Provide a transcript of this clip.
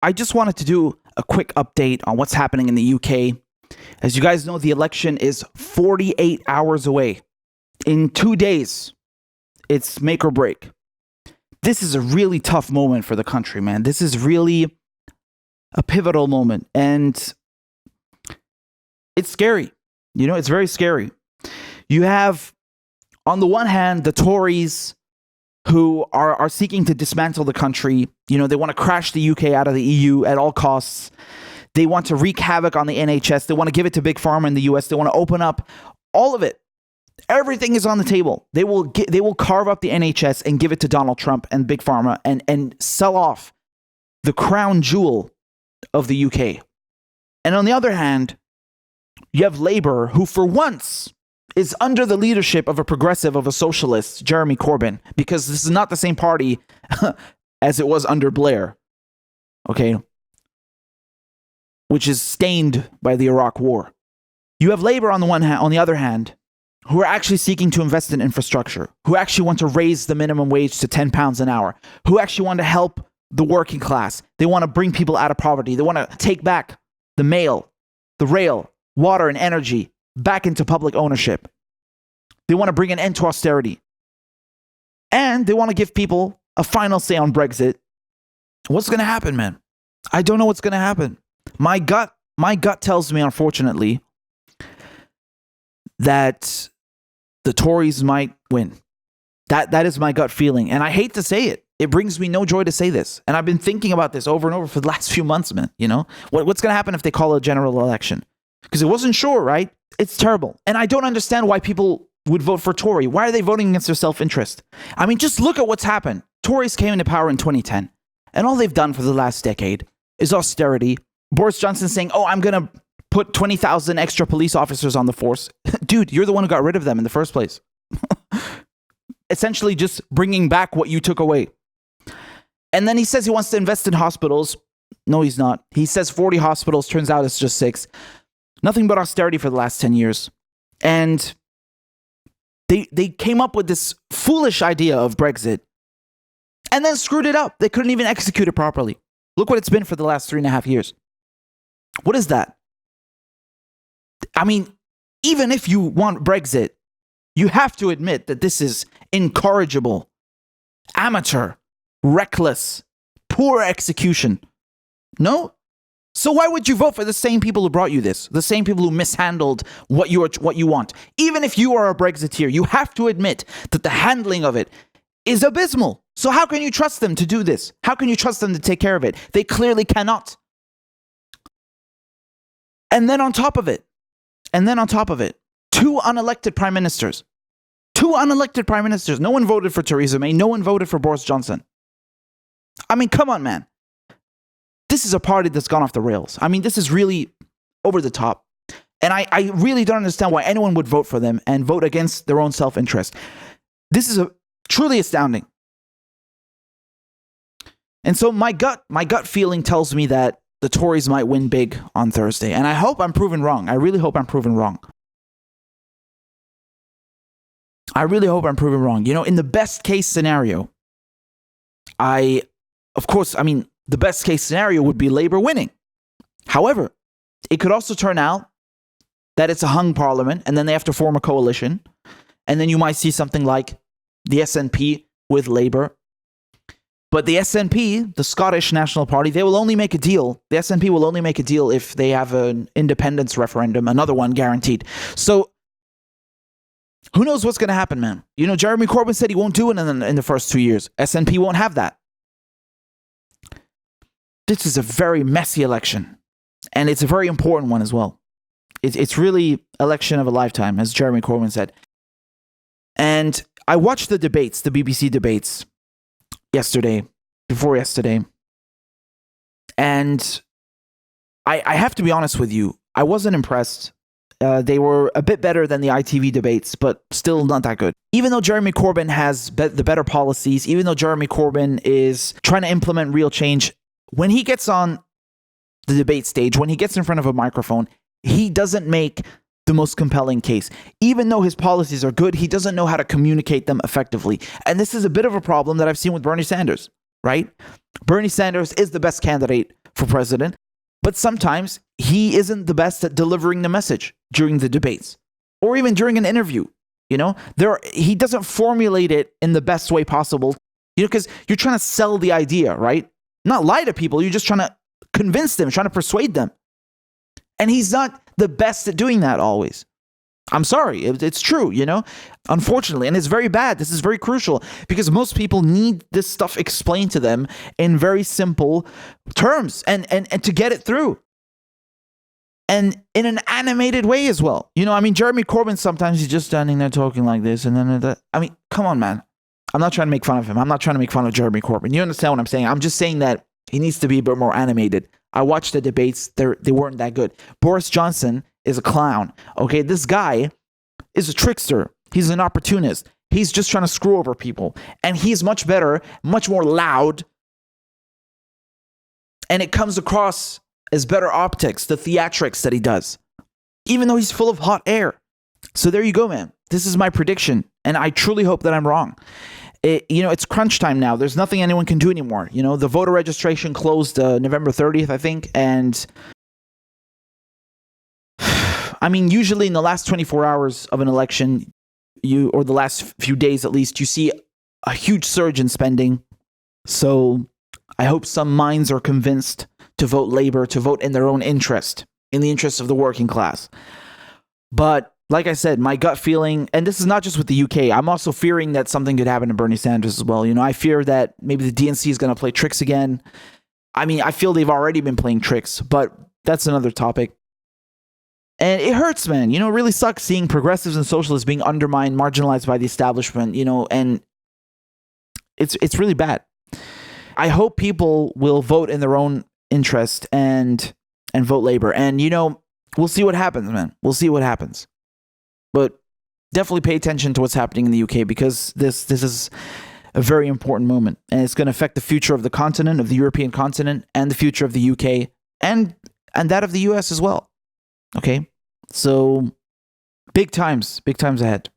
I just wanted to do a quick update on what's happening in the UK. As you guys know, the election is 48 hours away. In 2 days, it's make or break. This is a really tough moment for the country, man. This is really a pivotal moment. And it's scary. You know, it's very scary. You have, on the one hand, the Tories who are seeking to dismantle the country. You know, they want to crash the UK out of the EU at all costs. They want to wreak havoc on the NHS. They want to give it to Big Pharma in the US. They want to open up all of it. Everything is on the table. They will carve up the NHS and give it to Donald Trump and Big Pharma and sell off the crown jewel of the UK. And on the other hand, you have Labour, who for once is under the leadership of a progressive, of a socialist, Jeremy Corbyn, because this is not the same party as it was under Blair, okay, which is stained by the Iraq War. You have Labour on the other hand, who are actually seeking to invest in infrastructure, who actually want to raise the minimum wage to £10 an hour, who actually want to help the working class. They want to bring people out of poverty. They want to take back the mail, the rail, water and energy back into public ownership. They want to bring an end to austerity. And they want to give people a final say on Brexit. What's going to happen, man? I don't know what's going to happen. My gut tells me, unfortunately, that the Tories might win. That is my gut feeling. And I hate to say it. It brings me no joy to say this. And I've been thinking about this over and over for the last few months, man. You know, what's going to happen if they call a general election? Because it wasn't sure, right? It's terrible. And I don't understand why people would vote for Tory. Why are they voting against their self-interest? I mean, just look at what's happened. Tories came into power in 2010. And all they've done for the last decade is austerity. Boris Johnson saying, oh, I'm going to put 20,000 extra police officers on the force. Dude, you're the one who got rid of them in the first place. Essentially just bringing back what you took away. And then he says he wants to invest in hospitals. No, he's not. He says 40 hospitals. Turns out it's just 6. Nothing but austerity for the last 10 years. And they came up with this foolish idea of Brexit and then screwed it up. They couldn't even execute it properly. Look what it's been for the last 3.5 years. What is that? I mean, even if you want Brexit, you have to admit that this is incorrigible, amateur, reckless, poor execution. No? So why would you vote for the same people who brought you this? The same people who mishandled what you want? Even if you are a Brexiteer, you have to admit that the handling of it is abysmal. So how can you trust them to do this? How can you trust them to take care of it? They clearly cannot. And then on top of it, 2 unelected prime ministers. 2 unelected prime ministers. No one voted for Theresa May. No one voted for Boris Johnson. I mean, come on, man. This is a party that's gone off the rails. I mean, this is really over the top. And I really don't understand why anyone would vote for them and vote against their own self-interest. This is truly astounding. And so my gut feeling tells me that the Tories might win big on Thursday. And I hope I'm proven wrong. I really hope I'm proven wrong. You know, in the best case scenario, the best case scenario would be Labour winning. However, it could also turn out that it's a hung parliament and then they have to form a coalition. And then you might see something like the SNP with Labour. But the SNP, the Scottish National Party, they will only make a deal. The SNP will only make a deal if they have an independence referendum, another one guaranteed. So who knows what's going to happen, man? You know, Jeremy Corbyn said he won't do it in the first 2 years. SNP won't have that. This is a very messy election, and it's a very important one as well. It's really election of a lifetime, as Jeremy Corbyn said. And I watched the debates, the BBC debates, before yesterday, and I have to be honest with you, I wasn't impressed. They were a bit better than the ITV debates, but still not that good. Even though Jeremy Corbyn has the better policies, even though Jeremy Corbyn is trying to implement real change, when he gets on the debate stage, when he gets in front of a microphone, he doesn't make the most compelling case. Even though his policies are good, he doesn't know how to communicate them effectively. And this is a bit of a problem that I've seen with Bernie Sanders, right? Bernie Sanders is the best candidate for president, but sometimes he isn't the best at delivering the message during the debates or even during an interview. He doesn't formulate it in the best way possible, because you're trying to sell the idea, right? Not lie to people. You're just trying to convince them, trying to persuade them. And he's not the best at doing that always. I'm sorry. It's true, unfortunately. And it's very bad. This is very crucial because most people need this stuff explained to them in very simple terms and to get it through. And in an animated way as well. Jeremy Corbyn, sometimes he's just standing there talking like this. And then, come on, man. I'm not trying to make fun of him. I'm not trying to make fun of Jeremy Corbyn. You understand what I'm saying? I'm just saying that he needs to be a bit more animated. I watched the debates. They weren't that good. Boris Johnson is a clown. Okay, this guy is a trickster. He's an opportunist. He's just trying to screw over people. And he's much better, much more loud. And it comes across as better optics, the theatrics that he does, even though he's full of hot air. So there you go, man. This is my prediction. And I truly hope that I'm wrong. It's crunch time now. There's nothing anyone can do anymore. The voter registration closed November 30th, I think. And usually in the last 24 hours of an election, or the last few days at least, you see a huge surge in spending. So I hope some minds are convinced to vote Labour, to vote in their own interest, in the interest of the working class. But like I said, my gut feeling, and this is not just with the UK, I'm also fearing that something could happen to Bernie Sanders as well. I fear that maybe the DNC is going to play tricks again. I feel they've already been playing tricks, but that's another topic. And it hurts, man. It really sucks seeing progressives and socialists being undermined, marginalized by the establishment, and it's really bad. I hope people will vote in their own interest and vote Labour. And, we'll see what happens, man. We'll see what happens. But definitely pay attention to what's happening in the UK, because this is a very important moment. And it's going to affect the future of the continent, of the European continent, and the future of the UK, and that of the US as well. Okay? So big times ahead.